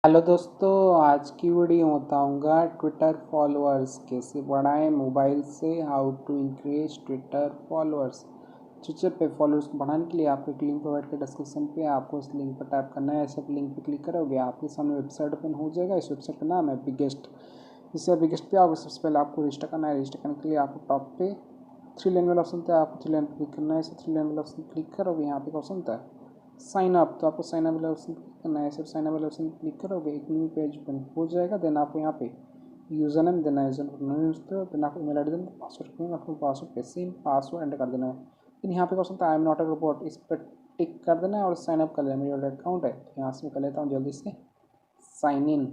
Hello दोस्तों, आज की वीडियो बताऊंगा ट्विटर फॉलोअर्स कैसे बढ़ाएं मोबाइल से। How to increase Twitter followers. Twitter पे फॉलोअर्स को बढ़ाने के लिए आपको एक लिंक प्रोवाइड कर डिस्क्रिप्शन पे, आपको उस लिंक पर टाइप करना है। ऐसे लिंक पे क्लिक करोगे आपके सामने वेबसाइट ओपन हो जाएगा। इस वेबसाइट का नाम है बिगेस्ट। इससे बिगेस्ट पे आओगे, सबसे पहले आपको रजिस्टर करना है। रजिस्टर करने के लिए आपको टॉप पे थ्री लाइन वाला ऑप्शन था, आपको थ्री लाइन पर क्लिक करना है। ऐसे थ्री लाइन वाला ऑप्शन क्लिक करोगे, यहाँ पे ऑप्शन था साइन अप, तो आपको साइन अप वाला ऑप्शन क्लिक करना है। सिर्फ साइन अप वाला ऑप्शन क्लिक करोगे, एक न्यू पेज ओपन हो जाएगा। देन आपको यहाँ पे यूज़र नेम देना है, देन आपको ईमेल आई डी देना, पासवर्ड रखेंगे। आपको पासवर्ड पे सेम पासवर्ड एंटर कर देना है। फिर यहाँ पे क्वेश्चन था I am not a robot, इस पर टिक कर देना है और साइन अप कर लेना। मेरा अकाउंट है, यहाँ से मैं कर लेता हूँ जल्दी से साइन इन।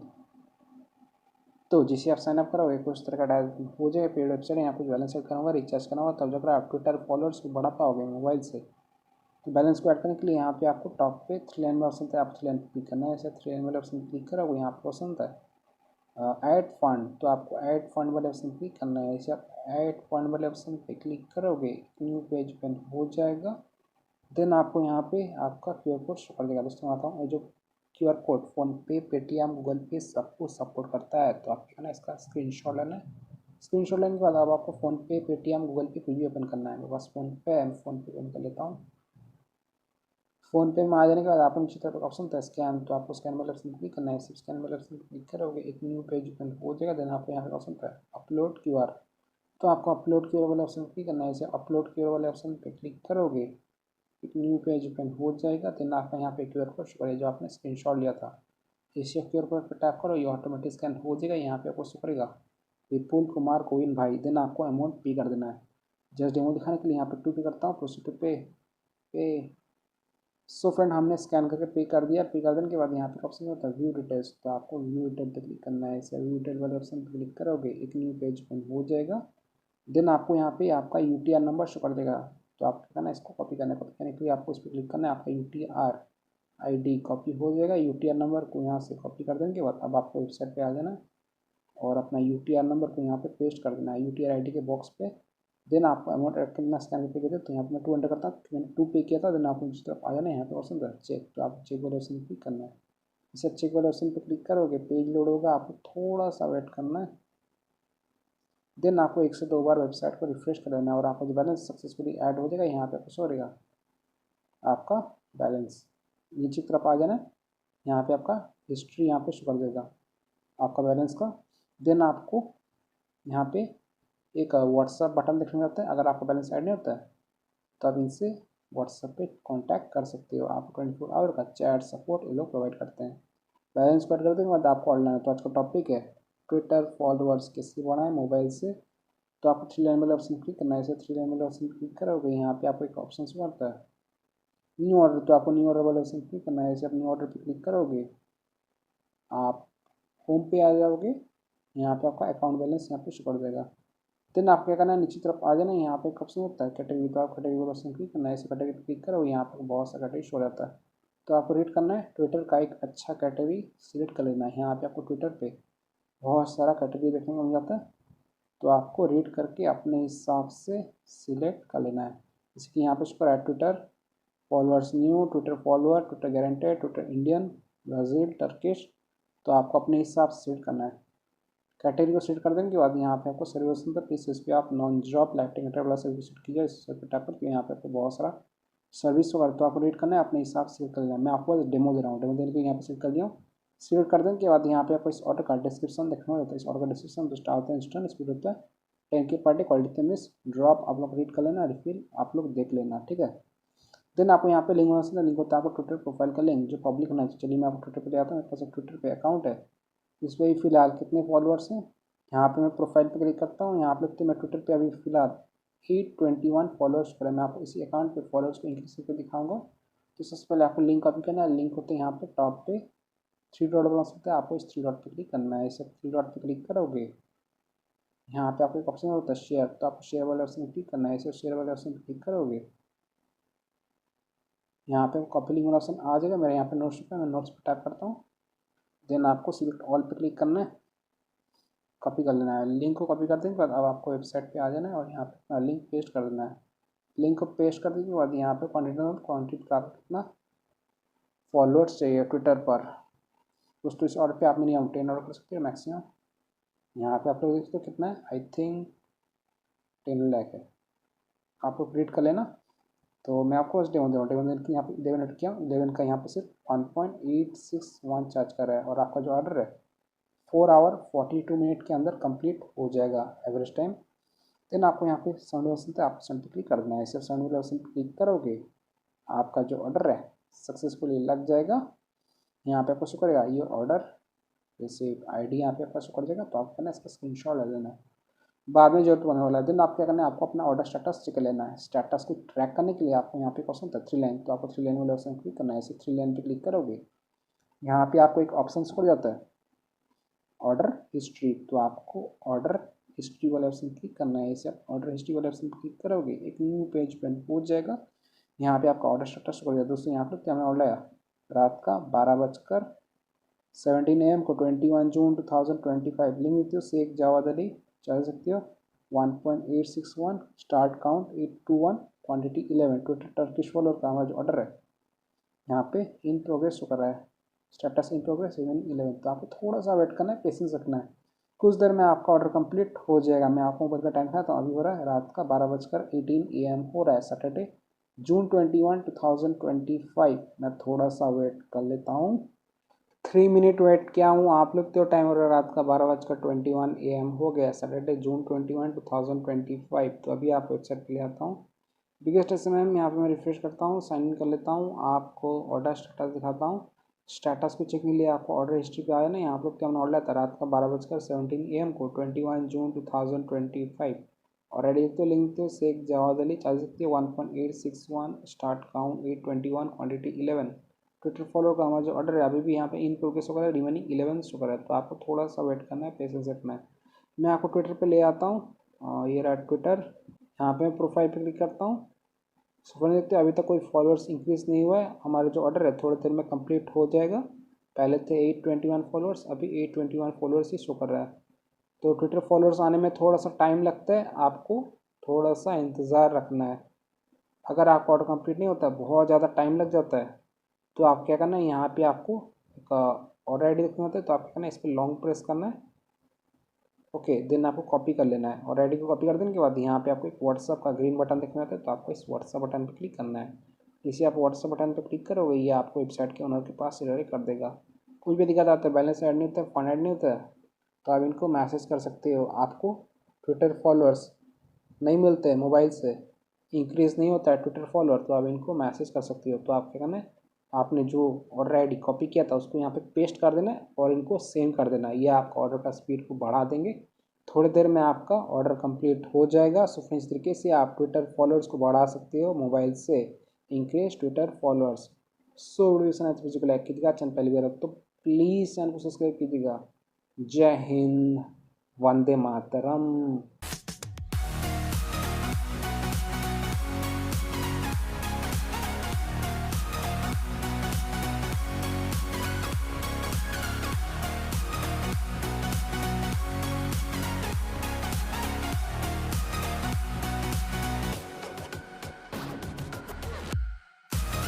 तो जिसे आप साइन अप करोगे कुछ तरह का डायल हो जाएगा। पेड वेबसाइट है, यहाँ कुछ बैलेंस सेट करना होगा, रिचार्ज करना होगा, तब जाकर आप ट्विटर फॉलोअर्स को बढ़ा पाओगे मोबाइल से। तो बैलेंस को ऐड करने के लिए यहाँ पे आपको टॉप पे थ्री लाइन में ऑप्शन था, आप थ्री लाइन पर क्लिक करना है। ऐसे थ्री लाइन वाले ऑप्शन क्लिक करोगे, यहाँ पे ऑप्शन था ऐड फंड, तो आपको ऐड फंड वाले ऑप्शन क्लिक करना है। ऐसे आप ऐड फंड वाले ऑप्शन पे क्लिक करोगे, न्यू पेज ओपन हो जाएगा। देन आपको यहाँ पे आपका क्यूआर कोड शो कर देगा। दोस्तों आता हूँ, ये जो QR code PhonePe, Paytm, Google पे सबको सपोर्ट करता है। तो आपको ना इसका स्क्रीनशॉट लेना है। स्क्रीनशॉट लेने के बाद अब आपको फ़ोनपे, पेटीएम, गूगल पे कुछ भी ओपन करना है। मेरे पास फ़ोनपे है, मैं फ़ोनपे ओपन कर लेता हूँ। फ़ोनपे में आ जाने के बाद आपको नीचे तरफ ऑप्शन था स्कैन, तो आपको स्कैन वाले ऑप्शन क्लिक करना है। सिर्फ स्कैन वाले ऑप्शन क्लिक करोगे, एक न्यू पेज ओपन हो जाएगा। देन आपको यहाँ पे ऑप्शन था अपलोड क्यूआर, तो आपको अपलोड क्यूआर वाले ऑप्शन क्लिक करना है। इसे अपलोड क्यूआर वाले ऑप्शन पे क्लिक करोगे, एक न्यू पेज ओपन हो जाएगा। देन आपका यहाँ पे क्यूआर कोड शो करेगा जो आपने स्क्रीनशॉट लिया था। जैसे क्यूआर कोड पर टैप करो, ये ऑटोमेटिक स्कैन हो जाएगा। यहाँ पे आपको शो करेगा विपुल कुमार गोविंद भाई। देन आपको अमाउंट पे कर देना है। जस्ट डेमो दिखाने के लिए यहाँ पे टू पे करता हूँ, प्रोसीड टू पे। सो फ्रेंड, हमने स्कैन करके पे कर दिया। पे कर देने के बाद यहाँ पे ऑप्शन होता है व्यू डिटेल्स, तो आपको व्यू डिटेल पे क्लिक करना है। इसे व्यू डिटेल वाले ऑप्शन पे क्लिक करोगे, एक न्यू पेज ओपन हो जाएगा। देन आपको यहाँ पे आपका यूटीआर नंबर शो कर देगा, तो आपको करना है इसको कॉपी करना है। कॉपी करने के लिए आपको इस पर क्लिक करना है। आपका यूटीआर आईडी कॉपी हो जाएगा। यूटीआर नंबर को यहाँ से कॉपी कर देने के बाद अब आपको वेबसाइट पे आ जाना है और अपना यूटीआर नंबर को यहाँ पे पेस्ट कर देना है यूटीआर आईडी के बॉक्स पे। देन आपको अमाउंट कितना स्कैन पे किया, तो यहाँ पे मैं 2 एंटर करता हूँ। मैंने 2 पे किया था। देन आपको जिस तरफ आ जाना है, यहाँ पे ऑप्शन था चेक, तो आप चेक वाले ऑप्शन क्लिक करना है। इसे चेक वाले ऑप्शन पे क्लिक करोगे, पेज लोड होगा, आपको थोड़ा सा वेट करना है। देन आपको 1 से 2 बार वेबसाइट को रिफ्रेश कर देना है और आपका जो बैलेंस सक्सेसफुली ऐड हो जाएगा। यहाँ पे आपको शो रहेगा आपका बैलेंस। नीचे की तरफ आ जाना है, यहाँ पे आपका हिस्ट्री यहाँ पे शो कर देगा आपका बैलेंस का। देन आपको यहाँ पे एक व्हाट्सअप बटन देखने को मिलता है। अगर आपका बैलेंस ऐड नहीं होता है तो आप इनसे व्हाट्सएप पे कांटेक्ट कर सकते हो। आपको 24 आवर का चैट सपोर्ट ये लोग प्रोवाइड करते हैं। बैलेंस को ऐड करने के बाद आपको ऑनलाइन, तो आज का टॉपिक है ट्विटर फॉलोअर्स कैसे बढ़ाएं मोबाइल से। तो आपको थ्री लाइन वाला ऑप्शन क्लिक करना है। ऐसे थ्री लाइन वाला ऑप्शन क्लिक करोगे, यहाँ पे आपको एक ऑप्शन शो करता है न्यू ऑर्डर, तो आपको न्यू ऑर्डर वाला ऑप्शन क्लिक करना है। ऐसे आप न्यू ऑर्डर पे क्लिक करोगे, आप होम पे आ जाओगे। यहाँ पे आपका अकाउंट बैलेंस यहाँ पे शो कर देगा। देन आपको क्या करना है, नीचे तरफ आ जाना है। यहाँ पे एक ऑप्शन होता है कैटेगरी, तो आप कैटेगरी वाला ऑप्शन क्लिक करना है। ऐसे कैटेगरी पे क्लिक करोगे, यहाँ पर बहुत सा कैटेगरी शो रहता है। तो आपको रीड करना है, ट्विटर का एक अच्छा कैटेगरी सिलेक्ट कर लेना है। यहाँ पे आपको ट्विटर पे बहुत सारा कैटेगरी देखने को मिल जाता है, तो आपको रीड करके अपने हिसाब से सिलेक्ट कर लेना है। जैसे कि यहाँ पे उसको है Twitter followers new, Twitter follower, Twitter guaranteed, Twitter Indian, Brazil, Turkish. तो आपको अपने हिसाब से सिलेक्ट करना है। कैटेगरी को सेट कर देने के बाद यहाँ पे आपको सर्विस पर इस पे आप नॉन जॉब लैपटॉप इंटर वाला सर्विस सेट कीजिए। इस पर टैप करके यहाँ पे आपको बहुत सारा सर्विस होगा, तो आपको रेट करना है अपने हिसाब से कर लेना है। मैं आपको डेमो दे रहा हूँ, डेमो देने के यहाँ पे सेट कर दिया हूँ। सेट कर देने के बाद यहाँ पे आपको इस ऑर्डर का डिस्क्रिप्शन देखना होता है। इस ऑर्डर का डिस्क्रिप्शन जो स्टार होता है, इंस्टेंट स्पीड होता है, 10K per day, quality miss drop, आप लोग रीड कर लेना, रिफिल आप लोग देख लेना, ठीक है। देन आपको यहाँ पे लिंक होना चाहिए। लिंक होता है आपको ट्विटर प्रोफाइल का लिंक जो पब्लिक होना चाहिए। चलिए मैं आपको ट्विटर पे आता हूँ, मेरे पास एक ट्विटर पे अकाउंट है। इस पर फिलहाल कितने फॉलोअर्स हैं, यहाँ पे मैं प्रोफाइल पे क्लिक करता हूँ। यहाँ पे लिखते मैं ट्विटर पे अभी फिलहाल 821 फॉलोअर्स पर है। मैं आपको इसी अकाउंट पे फॉलोअर्स को इंक्रीज करके दिखाऊंगा। तो सबसे पहले आपको लिंक कॉपी करना है। लिंक होते हैं यहाँ पे टॉप पे थ्री डॉट बना सकते हैं, आपको इस थ्री डॉट पे क्लिक करना है। इसे थ्री डॉट पे क्लिक करोगे, यहाँ पे आपको एक ऑप्शन होता है शेयर, तो आपको शेयर वाले ऑप्शन क्लिक करना है। इसे शेयर वाले ऑप्शन पे क्लिक करोगे, यहाँ पे कॉपी लिंक वाला ऑप्शन आ जाएगा। मेरे यहाँ पे नोट्स पे, मैं नोट्स पे टाइप करता हूँ। देन आपको सिलेक्ट ऑल पे क्लिक करना है, कॉपी कर लेना है। लिंक को कॉपी कर देने के बाद अब आपको वेबसाइट पे आ जाना है और यहाँ पे अपना लिंक पेस्ट कर देना है। लिंक को पेस्ट कर देने के बाद यहाँ पे क्वान्टिटी का कितना फॉलोअर्स चाहिए ट्विटर पर, दोस्तों इस ऑर्डर पे आप मिनिमम 10 ऑर्डर कर सकते हो, मैक्सिमम यहाँ पे आप लोग देखते हो कितना है, आई थिंक 10 लाख है। आप लोग रीड कर लेना। तो मैं आपको बस डेमो दे रहा हूँ, डेमो देने की यहाँ पे डेमो नेट किया, डेमो का यहाँ पे सिर्फ 1.861 चार्ज कर रहा है और आपका जो ऑर्डर है 4 आवर 42 मिनट के अंदर कंप्लीट हो जाएगा एवरेज टाइम। देन आपको यहाँ पे 70% आप सेंड पे क्लिक कर देना है। सिर्फ 70% पे क्लिक करोगे आपका जो ऑर्डर है सक्सेसफुली लग जाएगा। यहाँ पे आपको शो करेगा ये ऑर्डर रिसीव आईडी, यहाँ पे आपका शो कर जाएगा। तो आपको ना इसका स्क्रीनशॉट ले लेना है, बाद में जरूरत पड़ने वाला है। देन आप क्या करना है, आपको अपना ऑर्डर स्टेटस चेक लेना है। स्टेटस को ट्रैक करने के लिए आपको यहाँ पे ऑप्शन था 3 लाइन, तो आपको 3 लाइन वाले ऑप्शन क्लिक करना है। ऐसे 3 लाइन पे क्लिक करोगे यहाँ पे आपको एक ऑप्शन खुल जाता है ऑर्डर हिस्ट्री, तो आपको ऑर्डर हिस्ट्री वाले ऑप्शन क्लिक करना है। इसे आप ऑर्डर हिस्ट्री वाले ऑप्शन क्लिक करोगे एक न्यू पेज पर पहुँच जाएगा। यहाँ पे आपका ऑर्डर स्टेटस हो जाएगा। दोस्तों यहाँ पर क्या मैंने ऑर्डर आया रात का 12:17 AM को 21 जून 2025। लिंक देते हो शेख जावाद अली, चल सकते हो 1.861 start count 821 quantity 11 total Turkish follower का हमारा जो ऑर्डर है यहाँ पे इन प्रोग्रेस हो कर रहा है, स्टेटस इन प्रोग्रेस इवन 11। तो आपको थोड़ा सा वेट करना है, पेशेंस रखना है, कुछ देर में आपका ऑर्डर कंप्लीट हो जाएगा। मैं आपको मोबाइल का टाइम था तो अभी हो रहा है रात का 12:18 AM हो रहा है, सैटरडे जून 21 2025। मैं थोड़ा सा वेट कर लेता हूँ, 3 मिनट वेट किया हूँ। आप लोग तो टाइम हो रहा है रात का 12:21 AM हो गया, सैटरडे जून 21 2025। तो अभी आप वेबसाइट पे ले आता हूँ। बिगेस्ट एस एम एम यहाँ पे मैं रिफ्रेश करता हूँ, साइन इन कर लेता हूँ, आपको ऑर्डर स्टेटस दिखाता हूँ। स्टेटस को चेक के लिए आपको ऑर्डर हिस्ट्री पे आया ना, यहाँ पे क्या ऑर्डर था रात का 12:17 AM को 21 जून 2025। और रेडी तो लिंक तो शेख जवाद अली, चल सकती है 1.861 start count 821 quantity 11 Twitter follow का हमारा जो ऑर्डर है अभी भी यहाँ पे इन प्रोग्रेस होगा, रिमेनिंग 11 शो कर रहा है। तो आपको थोड़ा सा वेट करना है, पेशेंस रखना है। मैं आपको ट्विटर पे ले आता हूँ, ये रहा ट्विटर। यहाँ पे मैं प्रोफाइल पे क्लिक करता हूँ। सफल देखते हैं अभी तक कोई फॉलोअर्स इंक्रीज नहीं हुआ है। हमारा जो ऑर्डर है थोड़ी देर में कंप्लीट हो जाएगा। पहले थे 821 फॉलोअर्स, अभी 821 फॉलोअर्स ही शो कर रहा है। तो ट्विटर फॉलोअर्स आने में थोड़ा सा टाइम लगता है, आपको थोड़ा सा इंतज़ार रखना है। अगर आपका ऑर्डर कंप्लीट नहीं होता, बहुत ज़्यादा टाइम लग जाता है, तो आप क्या करना है, यहाँ पे आपको एक ऑर्डर आईडी देखना होता है, तो आपको करना है इस पर लॉन्ग प्रेस करना है। ओके, देन आपको कॉपी कर लेना है और आईडी को कॉपी कर देने के बाद यहाँ पे आपको एक व्हाट्सअप का ग्रीन बटन देखना होता है, तो आपको इस व्हाट्सअप बटन पर क्लिक करना है। इसे आप व्हाट्सअप बटन पर क्लिक करोगे ये आपको वेबसाइट के ओनर के पास डायरेक्ट कर देगा। कुछ भी दिक्कत आता है, बैलेंस ऐड नहीं होता है, फंड ऐड नहीं होता है, तो आप इनको मैसेज कर सकते हो। आपको ट्विटर फॉलोअर्स नहीं मिलते हैं मोबाइल से, इंक्रीज़ नहीं होता है ट्विटर फॉलोअर, तो आप इनको मैसेज कर सकते हो। तो आप क्या करना है, आपने जो ऑर्डर आईडी कॉपी किया था उसको यहाँ पे पेस्ट कर देना है और इनको सेंड कर देना है। ये आपका ऑर्डर का स्पीड को बढ़ा देंगे। थोड़ी देर में आपका ऑर्डर कंप्लीट हो जाएगा। सो फ्रेंड्स, इस तरीके से आप ट्विटर फॉलोअर्स को बढ़ा सकते हो मोबाइल से, increase Twitter followers. So video like कीजिएगा, चैनल पहली बार तो प्लीज़ चैनल को सब्सक्राइब कीजिएगा। जय हिंद, वंदे मातरम।